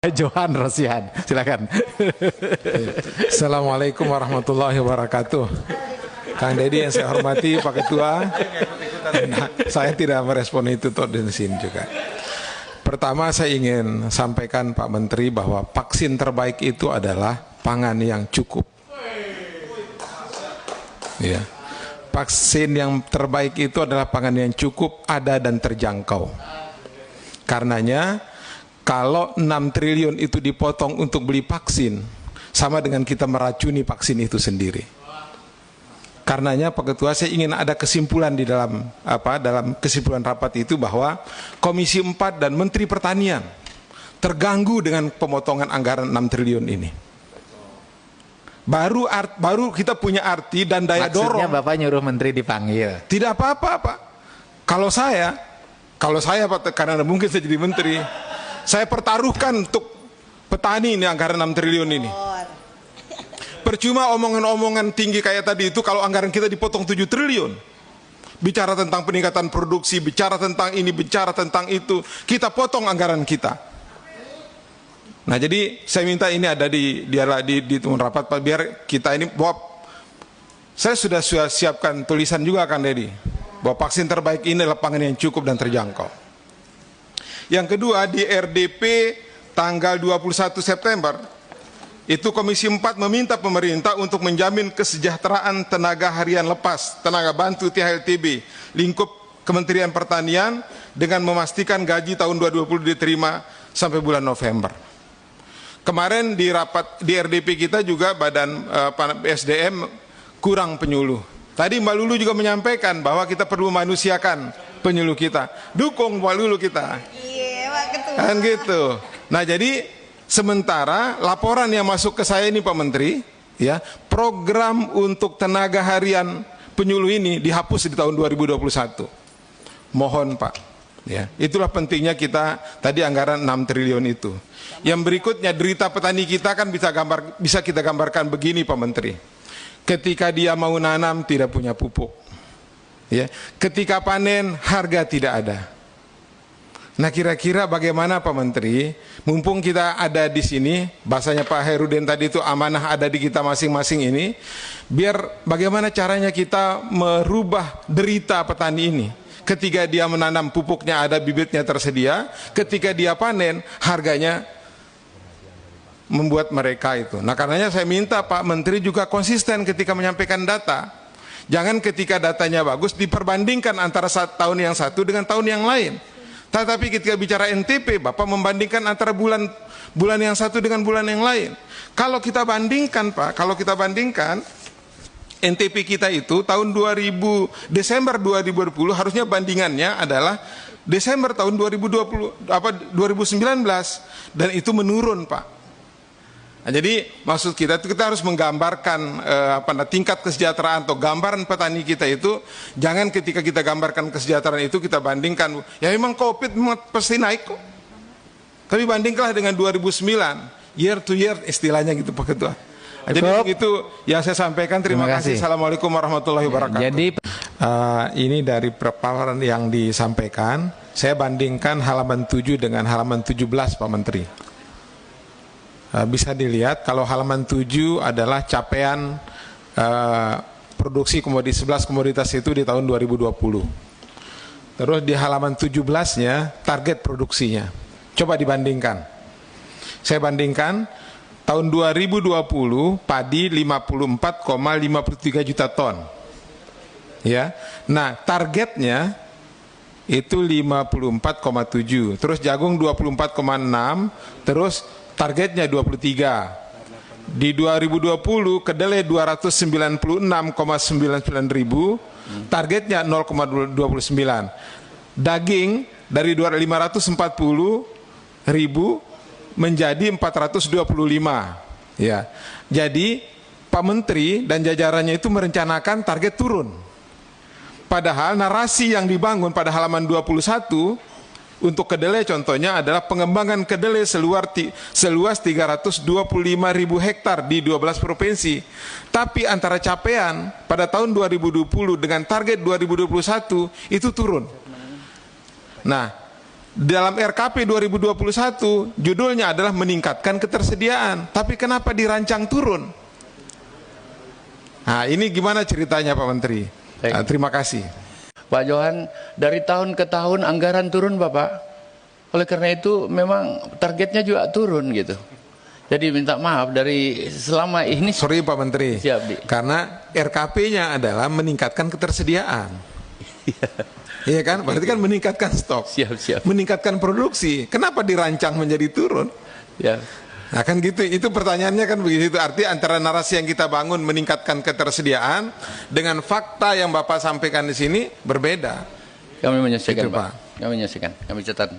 Johan Rosihan, silakan. Assalamualaikum warahmatullahi wabarakatuh. Kang Deddy yang saya hormati, Pak Ketua. Nah, saya tidak merespon itu toh di sini juga. Pertama saya ingin sampaikan Pak Menteri bahwa vaksin terbaik itu adalah pangan yang cukup. Ya. Vaksin yang terbaik itu adalah pangan yang cukup, ada dan terjangkau. Karenanya kalau 6 triliun itu dipotong untuk beli vaksin, sama dengan kita meracuni vaksin itu sendiri. Karenanya Pak Ketua, saya ingin ada kesimpulan di dalam dalam kesimpulan rapat itu bahwa Komisi 4 dan Menteri Pertanian terganggu dengan pemotongan anggaran 6 triliun ini. Baru kita punya arti dan daya dorong. Maksudnya Bapak nyuruh Menteri dipanggil? Tidak apa-apa Pak. Kalau saya Pak, karena mungkin saya jadi Menteri, saya pertaruhkan untuk petani ini anggaran 6 triliun ini. Percuma omongan-omongan tinggi kayak tadi itu kalau anggaran kita dipotong 7 triliun. Bicara tentang peningkatan produksi, bicara tentang ini, bicara tentang itu, kita potong anggaran kita. Nah jadi saya minta ini ada di temuan rapat Pak, biar kita ini bahwa saya sudah siapkan tulisan juga Kang Deddy bahwa vaksin terbaik ini adalah pangan yang cukup dan terjangkau. Yang kedua, di RDP tanggal 21 September, itu Komisi 4 meminta pemerintah untuk menjamin kesejahteraan tenaga harian lepas, tenaga bantu THLTB, lingkup Kementerian Pertanian dengan memastikan gaji tahun 2020 diterima sampai bulan November. Kemarin di rapat di RDP kita juga Badan SDM kurang penyuluh. Tadi Mbak Lulu juga menyampaikan bahwa kita perlu manusiakan penyuluh kita. Dukung Mbak Lulu kita. Kan gitu. Nah jadi sementara laporan yang masuk ke saya ini Pak Menteri, ya, program untuk tenaga harian penyuluh ini dihapus di tahun 2021. Mohon Pak, ya, itulah pentingnya kita tadi anggaran 6 triliun itu. Yang berikutnya derita petani kita kan bisa kita gambarkan begini Pak Menteri. Ketika dia mau nanam tidak punya pupuk, ya, ketika panen harga tidak ada. Nah kira-kira bagaimana Pak Menteri, mumpung kita ada di sini, bahasanya Pak Herudin tadi itu amanah ada di kita masing-masing ini, biar bagaimana caranya kita merubah derita petani ini. Ketika dia menanam pupuknya ada, bibitnya tersedia, ketika dia panen harganya membuat mereka itu. Nah karenanya saya minta Pak Menteri juga konsisten ketika menyampaikan data. Jangan ketika datanya bagus diperbandingkan antara tahun yang satu dengan tahun yang lain. Tetapi ketika bicara NTP, Bapak membandingkan antara bulan yang satu dengan bulan yang lain. Kalau kita bandingkan Pak, NTP kita itu tahun Desember 2020 harusnya bandingannya adalah Desember tahun 2019 dan itu menurun Pak. Nah, jadi maksud kita harus menggambarkan tingkat kesejahteraan atau gambaran petani kita itu, jangan ketika kita gambarkan kesejahteraan itu kita bandingkan, ya memang COVID memang pasti naik kok. Tapi bandingkanlah dengan 2009, year to year istilahnya gitu Pak Ketua. Nah, jadi begitu yang saya sampaikan, terima kasih. Assalamualaikum warahmatullahi wabarakatuh. Jadi ini dari paparan yang disampaikan, saya bandingkan halaman 7 dengan halaman 17 Pak Menteri. Bisa dilihat kalau halaman 7 adalah capaian produksi komoditas 11 komoditas itu di tahun 2020. Terus di halaman 17-nya target produksinya. Coba dibandingkan. Saya bandingkan tahun 2020 padi 54,53 juta ton. Ya. Nah, targetnya itu 54,7. Terus jagung 24,6, terus targetnya 23. Di 2020 kedelai 296,99 ribu, targetnya 0,29. Daging dari 540 ribu menjadi 425. Ya. Jadi Pak Menteri dan jajarannya itu merencanakan target turun. Padahal narasi yang dibangun pada halaman 21 untuk kedelai contohnya adalah pengembangan kedelai seluas 325.000 hektar di 12 provinsi. Tapi antara capaian pada tahun 2020 dengan target 2021 itu turun. Nah, dalam RKP 2021 judulnya adalah meningkatkan ketersediaan, tapi kenapa dirancang turun? Nah, ini gimana ceritanya Pak Menteri? Nah, terima kasih. Pak Johan, dari tahun ke tahun anggaran turun Bapak. Oleh karena itu memang targetnya juga turun gitu. Jadi minta maaf dari selama ini. Sorry Pak Menteri, Siap, Di. karena RKP-nya adalah meningkatkan ketersediaan. Iya kan? Berarti kan meningkatkan stok, Siap. meningkatkan produksi. Kenapa dirancang menjadi turun? Ya. Nah kan gitu, itu pertanyaannya kan begitu. Artinya antara narasi yang kita bangun meningkatkan ketersediaan dengan fakta yang Bapak sampaikan di sini berbeda. Kami menyaksikan Gitu, Pak. Pak. Kami menyaksikan. Kami catat.